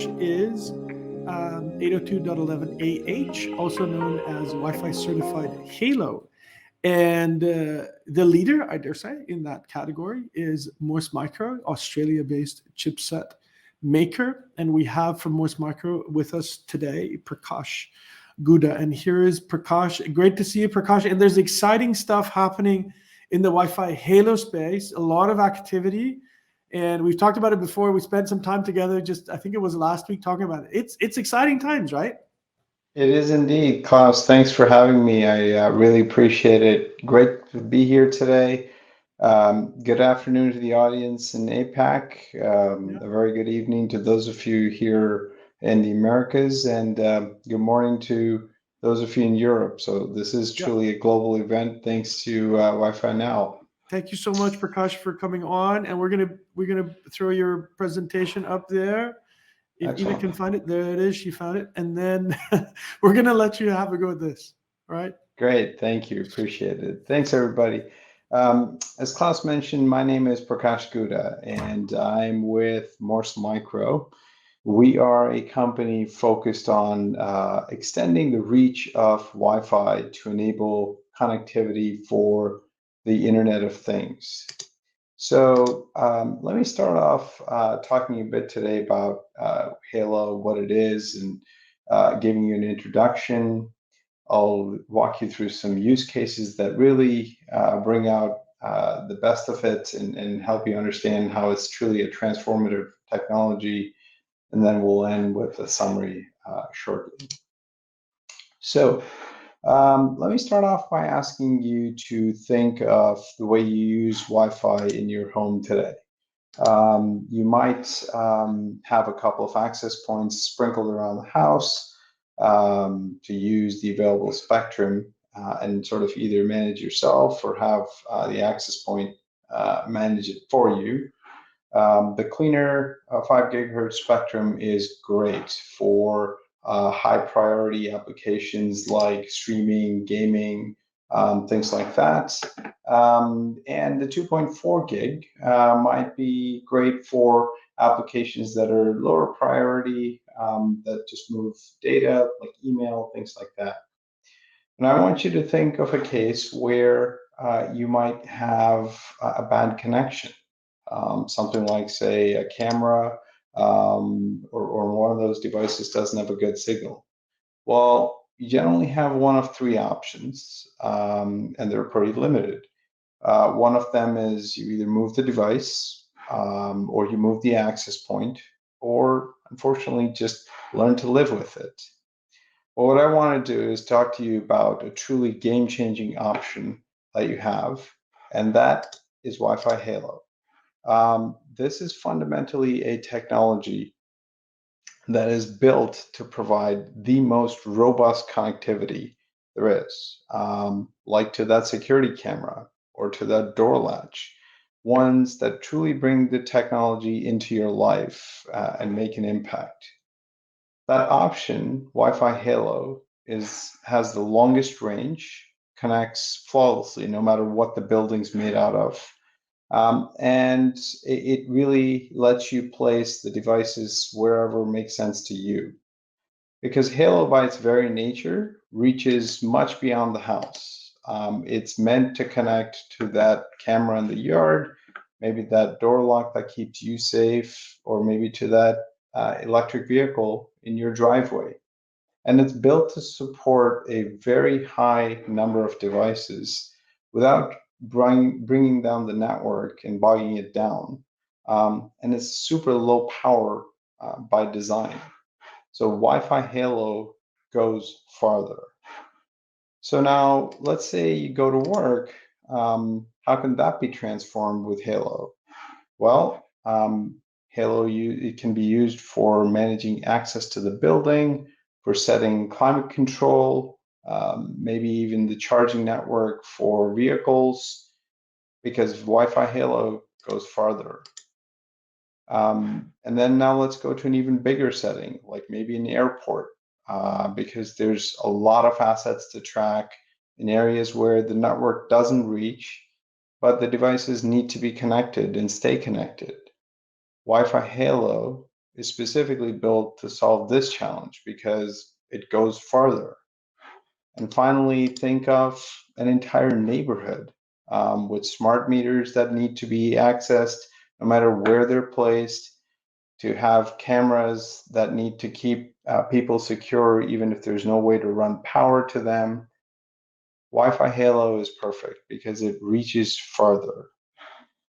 is 802.11ah, also known as Wi-Fi certified Halo. And the leader, I dare say, in that category is Morse Micro, Australia-based chipset maker. And we have from Morse Micro with us today, Prakash Gouda. And here is Prakash. Great to see you, Prakash. And there's exciting stuff happening in the Wi-Fi Halo space, a lot of activity. And we've talked about it before. We spent some time together, just I think it was last week, talking about it. It's exciting times, right? It is indeed, Klaus. Thanks for having me. I really appreciate it. Great to be here today. Good afternoon to the audience in APAC. Yeah. A very good evening to those of you here in the Americas, and good morning to those of you in Europe. So this is Yeah. truly a global event thanks to Wi-Fi Now. Thank you so much, Prakash, for coming on. And we're gonna throw your presentation up there. If Eva Excellent. can find it, there it is. She found it, and then we're gonna let you have a go at this. All right? Great, thank you. Appreciate it. Thanks, everybody. As Klaus mentioned, my name is Prakash Gouda, and I'm with Morse Micro. We are a company focused on extending the reach of Wi-Fi to enable connectivity for the Internet of Things. So let me start off talking a bit today about Halo, what it is, and giving you an introduction. I'll walk you through some use cases that really bring out the best of it and help you understand how it's truly a transformative technology. And then we'll end with a summary shortly. So let me start off by asking you to think of the way you use Wi-Fi in your home today. You might have a couple of access points sprinkled around the house to use the available spectrum and sort of either manage yourself or have the access point manage it for you. The cleaner 5 gigahertz spectrum is great for high priority applications like streaming, gaming, things like that. And the 2.4 gig might be great for applications that are lower priority, that just move data like email, things like that. And I want you to think of a case where you might have a bad connection, something like, say, a camera or one of those devices doesn't have a good signal. Well, you generally have one of three options, and they're pretty limited. One of them is you either move the device, or you move the access point, or unfortunately just learn to live with it. Well, what I want to do is talk to you about a truly game-changing option that you have, and that is Wi-Fi Halo. This is fundamentally a technology that is built to provide the most robust connectivity there is, like to that security camera or to that door latch, ones that truly bring the technology into your life and make an impact. That option, Wi-Fi Halo, has the longest range, connects flawlessly no matter what the building's made out of. And it really lets you place the devices wherever makes sense to you. Because Halo, by its very nature, reaches much beyond the house. It's meant to connect to that camera in the yard, maybe that door lock that keeps you safe, or maybe to that electric vehicle in your driveway. And it's built to support a very high number of devices without bringing down the network and bogging it down. And it's super low power by design. So Wi-Fi Halo goes farther. So now let's say you go to work. How can that be transformed with Halo? Well, Halo, it can be used for managing access to the building, for setting climate control, maybe even the charging network for vehicles, because Wi-Fi Halo goes farther. And then now let's go to an even bigger setting, like maybe an airport, because there's a lot of assets to track in areas where the network doesn't reach, but the devices need to be connected and stay connected. Wi-Fi Halo is specifically built to solve this challenge because it goes farther. And finally, think of an entire neighborhood with smart meters that need to be accessed no matter where they're placed, to have cameras that need to keep people secure even if there's no way to run power to them. Wi-Fi Halo is perfect because it reaches farther.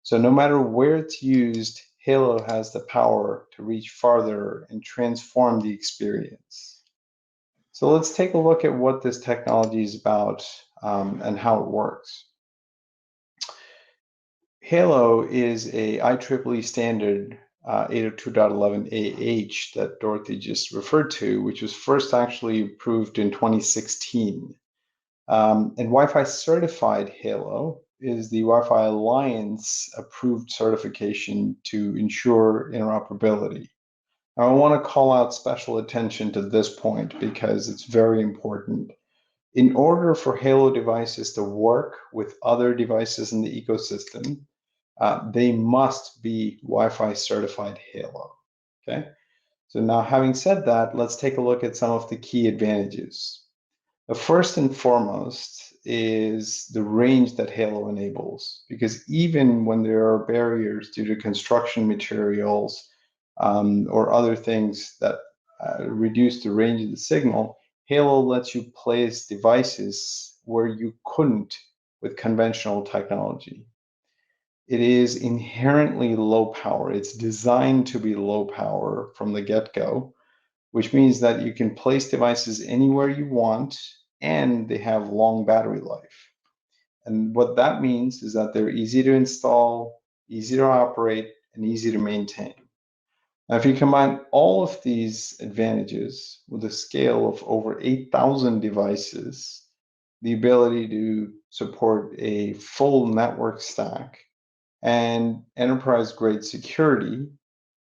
So no matter where it's used, Halo has the power to reach farther and transform the experience. So let's take a look at what this technology is about and how it works. Halo is a IEEE standard 802.11ah that Dorothy just referred to, which was first actually approved in 2016. And Wi-Fi certified Halo is the Wi-Fi Alliance approved certification to ensure interoperability. Now, I want to call out special attention to this point because it's very important. In order for Halo devices to work with other devices in the ecosystem, they must be Wi-Fi certified Halo. Okay. So now, having said that, let's take a look at some of the key advantages. The first and foremost is the range that Halo enables, because even when there are barriers due to construction materials or other things that reduce the range of the signal, Halo lets you place devices where you couldn't with conventional technology. It is inherently low power. It's designed to be low power from the get-go, which means that you can place devices anywhere you want and they have long battery life. And what that means is that they're easy to install, easy to operate, and easy to maintain. Now, if you combine all of these advantages with a scale of over 8,000 devices, the ability to support a full network stack, and enterprise-grade security,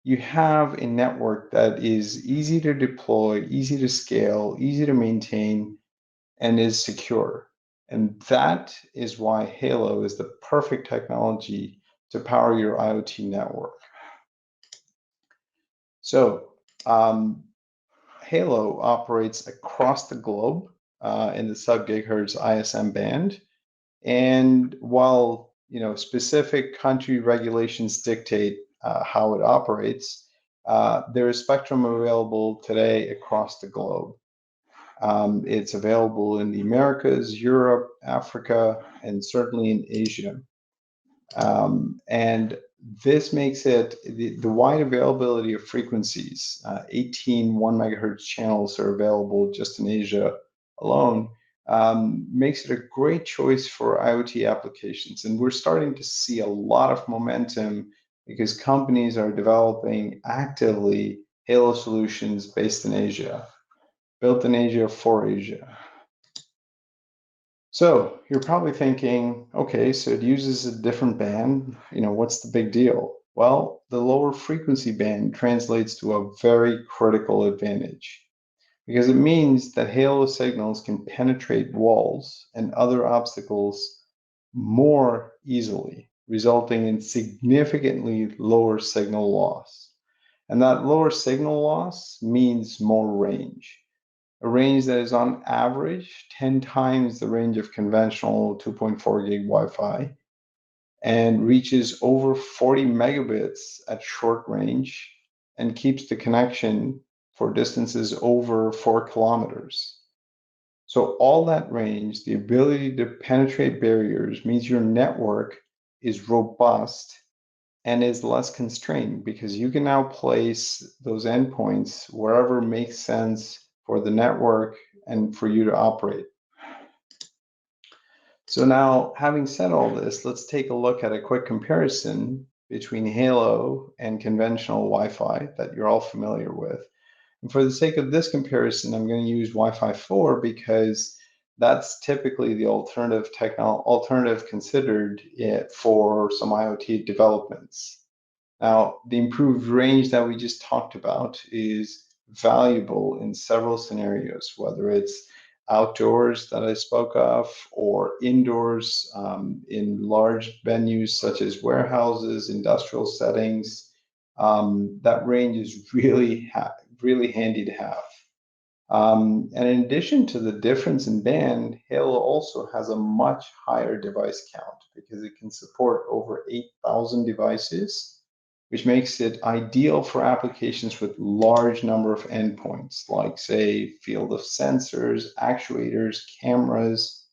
you have a network that is easy to deploy, easy to scale, easy to maintain, and is secure. And that is why Halo is the perfect technology to power your IoT network. So Halo operates across the globe in the sub-gigahertz ISM band. And while specific country regulations dictate how it operates, there is spectrum available today across the globe. It's available in the Americas, Europe, Africa, and certainly in Asia. And this makes it the wide availability of frequencies. 18 1 megahertz channels are available just in Asia alone. Makes it a great choice for IoT applications. And we're starting to see a lot of momentum because companies are developing actively Halo solutions based in Asia, built in Asia for Asia. So you're probably thinking, okay, so it uses a different band. What's the big deal? Well, the lower frequency band translates to a very critical advantage, because it means that Halo signals can penetrate walls and other obstacles more easily, resulting in significantly lower signal loss. And that lower signal loss means more range, a range that is on average 10 times the range of conventional 2.4 gig Wi-Fi and reaches over 40 megabits at short range and keeps the connection for distances over 4 kilometers. So all that range, the ability to penetrate barriers, means your network is robust and is less constrained, because you can now place those endpoints wherever makes sense for the network and for you to operate. So now, having said all this, let's take a look at a quick comparison between Halo and conventional Wi-Fi that you're all familiar with. And for the sake of this comparison, I'm going to use Wi-Fi 4 because that's typically the alternative considered for some IoT developments. Now, the improved range that we just talked about is valuable in several scenarios, whether it's outdoors that I spoke of or indoors in large venues such as warehouses, industrial settings, that range is really handy to have. And in addition to the difference in band, Halo also has a much higher device count because it can support over 8,000 devices, which makes it ideal for applications with large number of endpoints, like say field of sensors, actuators, cameras.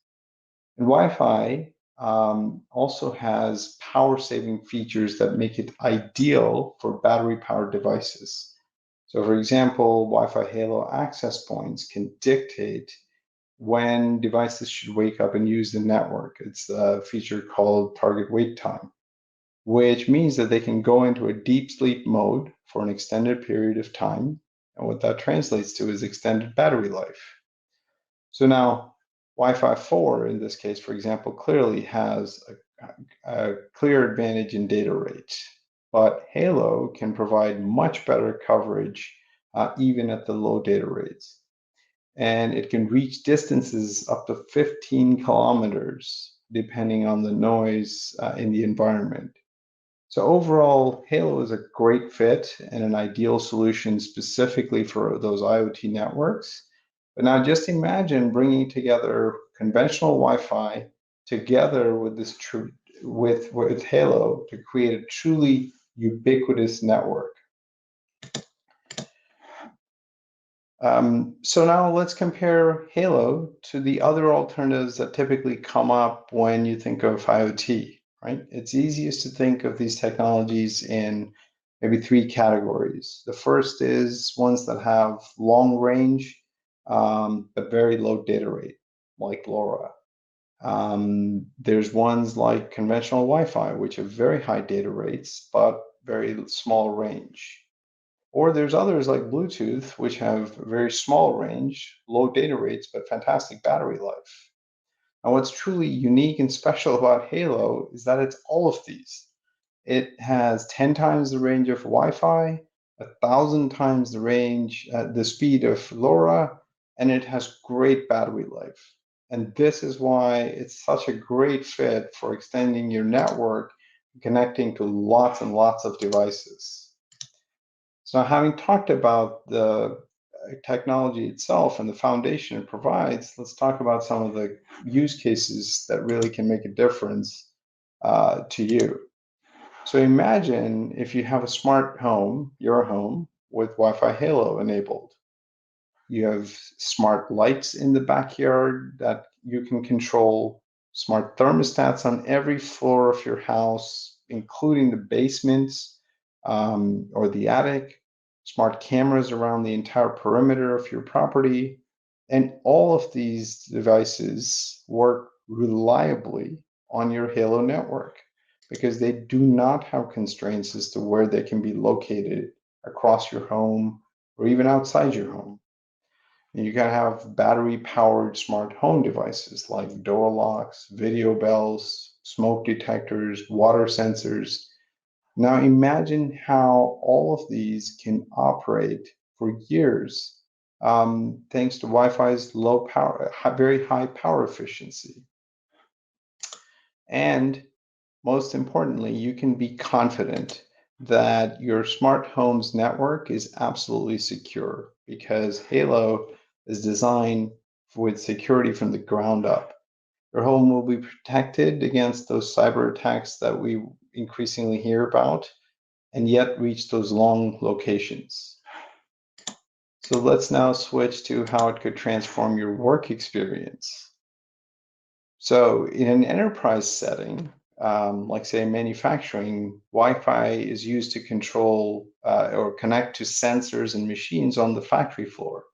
And Wi-Fi also has power-saving features that make it ideal for battery-powered devices. So for example, Wi-Fi Halo access points can dictate when devices should wake up and use the network. It's a feature called target wake time, which means that they can go into a deep sleep mode for an extended period of time. And what that translates to is extended battery life. So now Wi-Fi 4, in this case, for example, clearly has a clear advantage in data rate, but Halo can provide much better coverage even at the low data rates. And it can reach distances up to 15 kilometers, depending on the noise in the environment. So overall, Halo is a great fit and an ideal solution specifically for those IoT networks. But now just imagine bringing together conventional Wi-Fi together with this with Halo to create a truly ubiquitous network. So now let's compare Halo to the other alternatives that typically come up when you think of IoT, right? It's easiest to think of these technologies in maybe three categories. The first is ones that have long range, but very low data rate, like LoRa. There's ones like conventional Wi-Fi, which have very high data rates, but very small range. Or there's others like Bluetooth, which have very small range, low data rates, but fantastic battery life. And what's truly unique and special about Halo is that it's all of these. It has 10 times the range of Wi-Fi, 1,000 times the range, the speed of LoRa, and it has great battery life. And this is why it's such a great fit for extending your network, connecting to lots and lots of devices. So having talked about the technology itself and the foundation it provides, let's talk about some of the use cases that really can make a difference to you. So imagine if you have a smart home, your home, with Wi-Fi Halo enabled. You have smart lights in the backyard that you can control, smart thermostats on every floor of your house, including the basements or the attic, smart cameras around the entire perimeter of your property. And all of these devices work reliably on your Halo network because they do not have constraints as to where they can be located across your home or even outside your home. And you can have battery powered smart home devices like door locks, video bells, smoke detectors, water sensors. Now imagine how all of these can operate for years thanks to Wi-Fi's low power, very high power efficiency. And most importantly, you can be confident that your smart home's network is absolutely secure because Halo is designed with security from the ground up. Your home will be protected against those cyber attacks that we increasingly hear about, and yet reach those long locations. So let's now switch to how it could transform your work experience. So in an enterprise setting, like say manufacturing, Wi-Fi is used to control or connect to sensors and machines on the factory floor,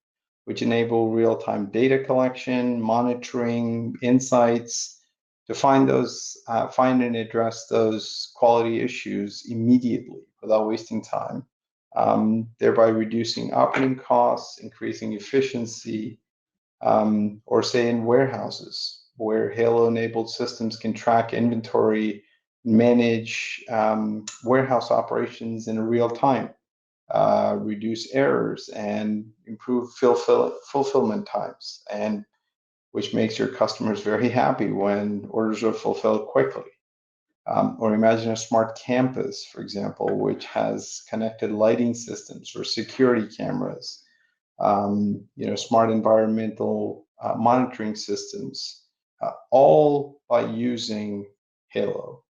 which enable real-time data collection, monitoring, insights to find and address those quality issues immediately without wasting time, thereby reducing operating costs, increasing efficiency, or say in warehouses where Halo-enabled systems can track inventory, manage warehouse operations in real time, reduce errors, and improve fulfillment times, and which makes your customers very happy when orders are fulfilled quickly. Or imagine a smart campus, for example, which has connected lighting systems or security cameras, smart environmental monitoring systems, all by using Halo.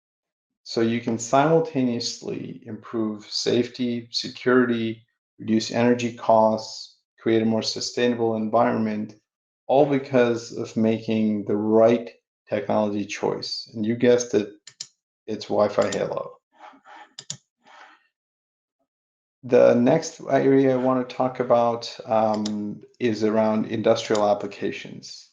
So you can simultaneously improve safety, security, reduce energy costs, create a more sustainable environment, all because of making the right technology choice. And you guessed it, it's Wi-Fi Halo. The next area I want to talk about is around industrial applications.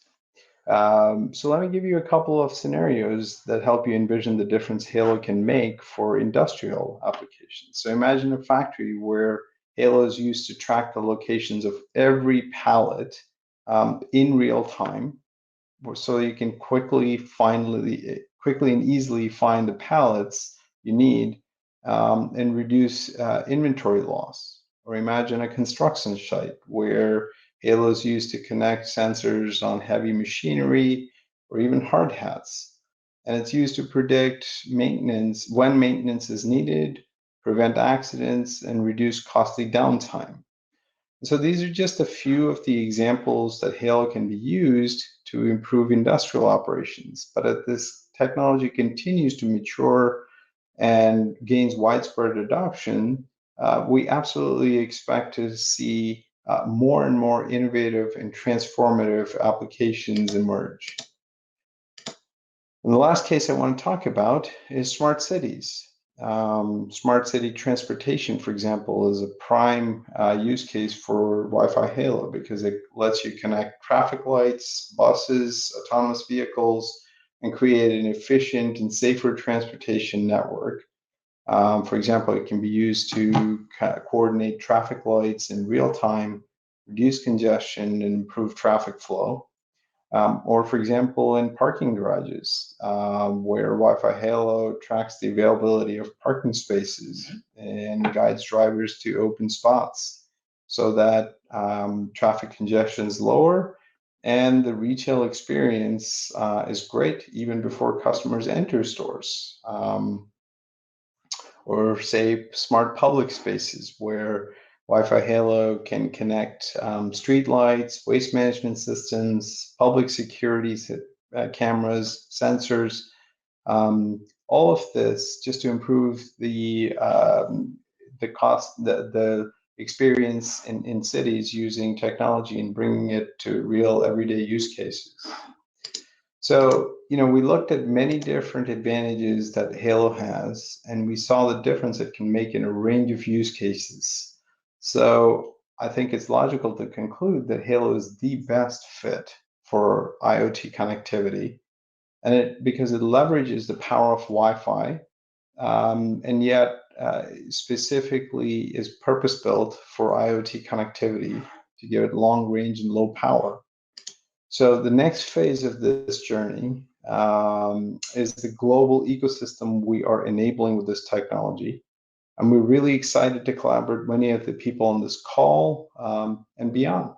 So let me give you a couple of scenarios that help you envision the difference Halo can make for industrial applications. So imagine a factory where Halo is used to track the locations of every pallet in real time, so you can quickly and easily find the pallets you need and reduce inventory loss. Or imagine a construction site where Halo is used to connect sensors on heavy machinery or even hard hats. And it's used to predict maintenance, when maintenance is needed, prevent accidents, and reduce costly downtime. So these are just a few of the examples that Halo can be used to improve industrial operations. But as this technology continues to mature and gains widespread adoption, we absolutely expect to see more and more innovative and transformative applications emerge. And the last case I want to talk about is smart cities. Smart city transportation, for example, is a prime use case for Wi-Fi Halo because it lets you connect traffic lights, buses, autonomous vehicles, and create an efficient and safer transportation network. For example, it can be used to coordinate traffic lights in real time, reduce congestion, and improve traffic flow. Or, for example, in parking garages, where Wi-Fi Halo tracks the availability of parking spaces and guides drivers to open spots so that traffic congestion is lower and the retail experience is great even before customers enter stores. Or say smart public spaces where Wi-Fi Halo can connect street lights, waste management systems, public security cameras, sensors, all of this just to improve the experience in cities using technology and bringing it to real everyday use cases. So, we looked at many different advantages that Halo has, and we saw the difference it can make in a range of use cases. So I think it's logical to conclude that Halo is the best fit for IoT connectivity, and because it leverages the power of Wi-Fi, and yet specifically is purpose-built for IoT connectivity to give it long range and low power. So the next phase of this journey is the global ecosystem we are enabling with this technology. And we're really excited to collaborate with many of the people on this call and beyond.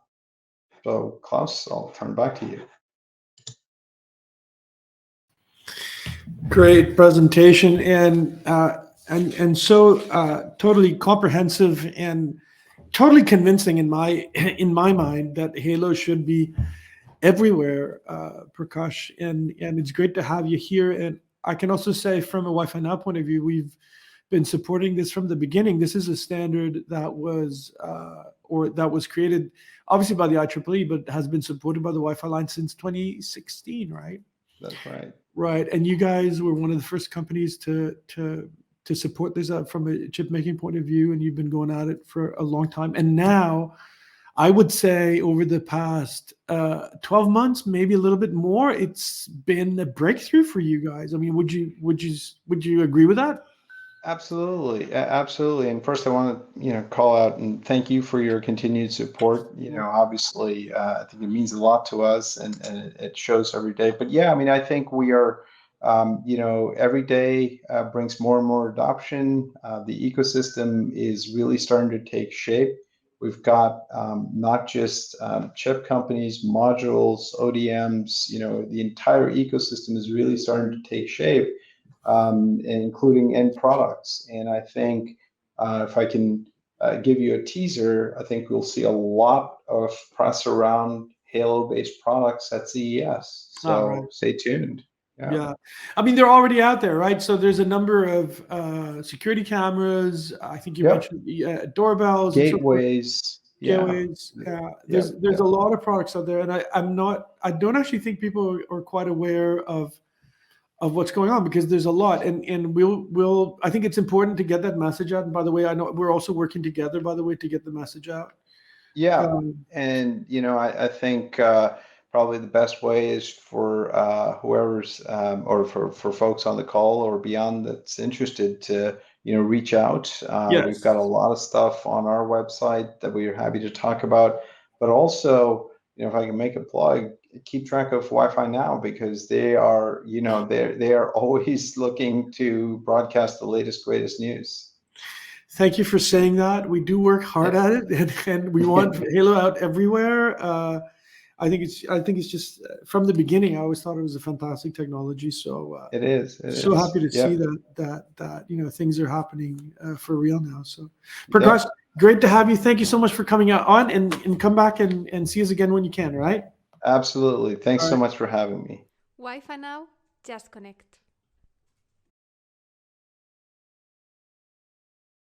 So Klaus, I'll turn it back to you. Great presentation and so totally comprehensive and totally convincing in my mind that Halo should be everywhere, Prakash, and it's great to have you here. And I can also say, from a Wi-Fi Now point of view, we've been supporting this from the beginning. This is a standard that was created obviously by the IEEE, but has been supported by the Wi-Fi line since 2016, right? That's right. Right, and you guys were one of the first companies to support this from a chip making point of view, and you've been going at it for a long time. And now, I would say over the past 12 months, maybe a little bit more, it's been a breakthrough for you guys. I mean, would you agree with that? Absolutely, absolutely. And first, I want to call out and thank you for your continued support. Obviously, I think it means a lot to us, and it shows every day. But yeah, I mean, I think we are, every day brings more and more adoption. The ecosystem is really starting to take shape. We've got not just chip companies, modules, ODMs. The entire ecosystem is really starting to take shape. including end products. And I think if I can give you a teaser, I think we'll see a lot of press around Halo-based products at CES. All right. So stay tuned. Yeah. I mean, they're already out there, right? So there's a number of security cameras. I think you mentioned doorbells, gateways. Gateways. Yeah. There's a lot of products out there, and I don't actually think people are quite aware of what's going on, because there's a lot, and we'll I think it's important to get that message out. And by the way, I know we're also working together, by the way, to get the message out. Yeah. And I think probably the best way is for whoever's or for folks on the call or beyond that's interested to reach out. We've got a lot of stuff on our website that we are happy to talk about, but also if I can make a plug, keep track of Wi-Fi Now, because they are they are always looking to broadcast the latest greatest news. Thank you for saying that. We do work hard at it, and we want Halo out everywhere. I think it's just from the beginning, I always thought it was a fantastic technology. So it is. Happy to see that things are happening for real now. So Prakash, great to have you. Thank you so much for coming on, and come back and see us again when you can. Right? Absolutely. Thanks so much for having me. Wi-Fi Now, just connect.